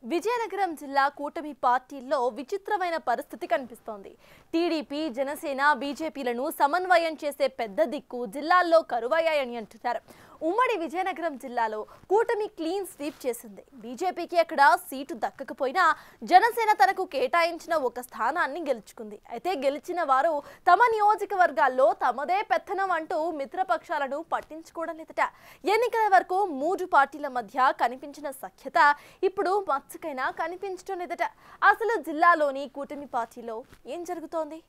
విజయనగరం జిల్లా కూటమి పార్టీల్లో విచిత్రమైన పరిస్థితి కనిపిస్తోంది. టీడీపీ, జనసేన, బీజేపీలను సమన్వయం చేసే పెద్ద దిక్కు జిల్లాల్లో కరువయ్యాయని అంటున్నారు. ఉమ్మడి విజయనగరం జిల్లాలో కూటమి క్లీన్ స్వీప్ చేసింది. బీజేపీకి అక్కడ సీటు దక్కకపోయినా జనసేన తనకు కేటాయించిన ఒక స్థానాన్ని గెలుచుకుంది. అయితే గెలిచిన వారు తమ నియోజకవర్గాల్లో తమదే పెత్తనం అంటూ మిత్రపక్షాలను పట్టించుకోవడం లేదట. ఎన్నికల వరకు మూడు పార్టీల మధ్య కనిపించిన సఖ్యత ఇప్పుడు మచ్చకైనా కనిపించడం లేదట. అసలు జిల్లాలోని కూటమి పార్టీలో ఏం జరుగుతోంది?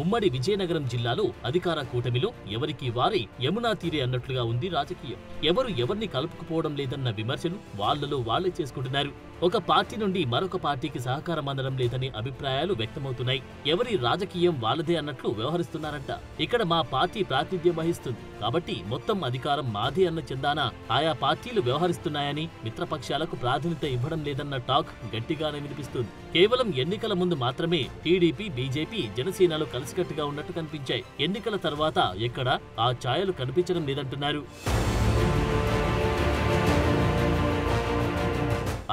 ఉమ్మడి విజయనగరం జిల్లాలో అధికార కూటమిలో ఎవరికి వారే యమునా తీరే అన్నట్లుగా ఉంది రాజకీయం. ఎవరు ఎవరిని కలుపుకుపోవడం లేదన్న విమర్శలు వాళ్లలో వాళ్లే చేసుకుంటున్నారు. ఒక పార్టీ నుండి మరొక పార్టీకి సహకారం అందడం లేదని అభిప్రాయాలు వ్యక్తమవుతున్నాయి. ఎవరి రాజకీయం వాళ్లదే అన్నట్లు వ్యవహరిస్తున్నారంట. ఇక్కడ మా పార్టీ ప్రాతినిధ్యం వహిస్తుంది కాబట్టి మొత్తం అధికారం మాదే అన్న చందాన ఆయా పార్టీలు వ్యవహరిస్తున్నాయని, మిత్రపక్షాలకు ప్రాధాన్యత ఇవ్వడం లేదన్న టాక్ గట్టిగానే వినిపిస్తుంది. కేవలం ఎన్నికల ముందు మాత్రమే టీడీపీ, బీజేపీ, జనసేనలు కలిసికట్టుగా ఉన్నట్టు కనిపించాయి. ఎన్నికల తర్వాత ఎక్కడ ఆ ఛాయలు కనిపించడం లేదంటున్నారు.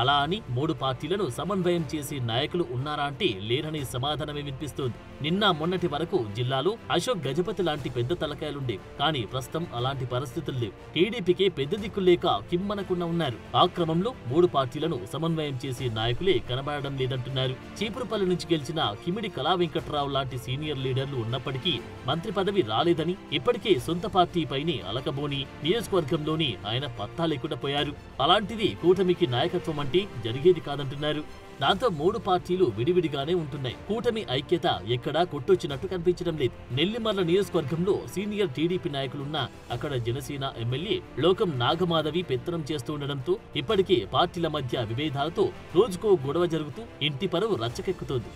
అలా అని మూడు పార్టీలను సమన్వయం చేసే నాయకులు ఉన్నారా అంటే లేరనే సమాధానమే వినిపిస్తోంది. నిన్న మొన్నటి వరకు జిల్లాలో అశోక్ గజపతి లాంటి పెద్ద తలకాయలుండే, కానీ ప్రస్తుతం అలాంటి పరిస్థితులు లేవు. టీడీపీకే పెద్ద దిక్కు లేక కిమ్మనకుండా ఉన్నారు. ఆ క్రమంలో మూడు పార్టీలను సమన్వయం చేసే నాయకులే కనబడడం లేదంటున్నారు. చీపురుపల్లి నుంచి గెలిచిన కిమిడి కళా వెంకట్రావు లాంటి సీనియర్ లీడర్లు ఉన్నప్పటికీ మంత్రి పదవి రాలేదని, ఇప్పటికే సొంత పార్టీపైనే అలకబోని నియోజకవర్గంలోని ఆయన పత్తా లేకుండా పోయారు. అలాంటిది కూటమికి నాయకత్వం అంటే జరిగేది కాదంటున్నారు. దాంతో మూడు పార్టీలు విడివిడిగానే ఉంటున్నాయి. కూటమి ఐక్యత ఎక్కడా కొట్టొచ్చినట్టు కనిపించడం లేదు. నెల్లిమర్ల నియోజకవర్గంలో సీనియర్ టీడీపీ నాయకులున్నా అక్కడ జనసేన ఎమ్మెల్యే లోకం నాగమాధవి పెత్తనం చేస్తూ ఉండడంతో ఇప్పటికే పార్టీల మధ్య విభేదాలతో రోజుకో గొడవ జరుగుతూ ఇంటి పరువు రచ్చకెక్కుతోంది.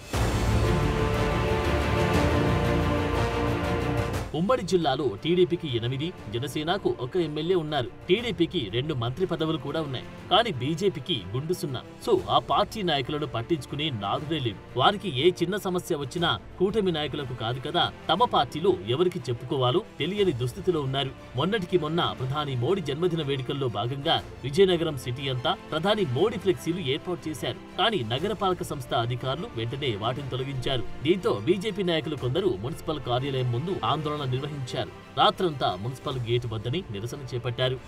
ఉమ్మడి జిల్లాలో టీడీపీకి 8, జనసేనకు 1 ఎమ్మెల్యే ఉన్నారు. టీడీపీకి 2 మంత్రి పదవులు కూడా ఉన్నాయి. కానీ బీజేపీకి గుండు సున్నా. సో ఆ పార్టీ నాయకులను పట్టించుకునే నాదుడే లేవు. వారికి ఏ చిన్న సమస్య వచ్చినా కూటమి నాయకులకు కాదు కదా, తమ పార్టీలో ఎవరికి చెప్పుకోవాలో తెలియని దుస్థితిలో ఉన్నారు. మొన్నటికి మొన్న ప్రధాని మోడీ జన్మదిన వేడుకల్లో భాగంగా విజయనగరం సిటీ అంతా ప్రధాని మోడీ ఫ్లెక్సీలు ఏర్పాటు చేశారు. కానీ నగరపాలక సంస్థ అధికారులు వెంటనే వాటిని తొలగించారు. దీంతో బీజేపీ నాయకులు కొందరు మున్సిపల్ కార్యాలయం ముందు ఆందోళన నిర్వహించారు. రాత్రంతా మున్సిపల్ గేటు వద్దని నిరసన చేపట్టారు.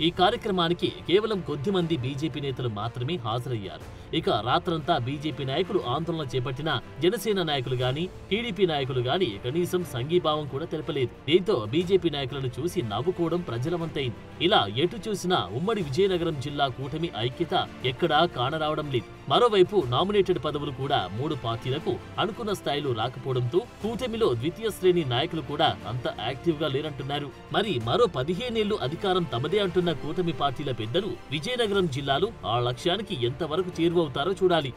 ఈ కార్యక్రమానికి కేవలం కొద్దిమంది బీజేపీ నేతలు మాత్రమే హాజరయ్యారు. ఇక రాత్రంతా బీజేపీ నాయకులు ఆందోళన చేపట్టినా జనసేన నాయకులు గాని, టీడీపీ నాయకులు గాని కనీసం సంఘీభావం కూడా తెలపలేదు. దీంతో బీజేపీ నాయకులను చూసి నవ్వుకోవడం ప్రజల వంతైంది. ఇలా ఎటు చూసినా ఉమ్మడి విజయనగరం జిల్లా కూటమి ఐక్యత ఎక్కడా కానరావడం లేదు. మరోవైపు నామినేటెడ్ పదవులు కూడా మూడు పార్టీలకు అనుకున్న స్థాయిలో రాకపోవడంతో కూటమిలో ద్వితీయ శ్రేణి నాయకులు కూడా అంత యాక్టివ్ గా లేరంటున్నారు. మరి మరో 15 ఏళ్లు అధికారం తమదే అంటున్న కూటమి పార్టీల పెద్దలు విజయనగరం జిల్లాలో ఆ లక్ష్యానికి ఎంతవరకు చేరువవుతారో చూడాలి.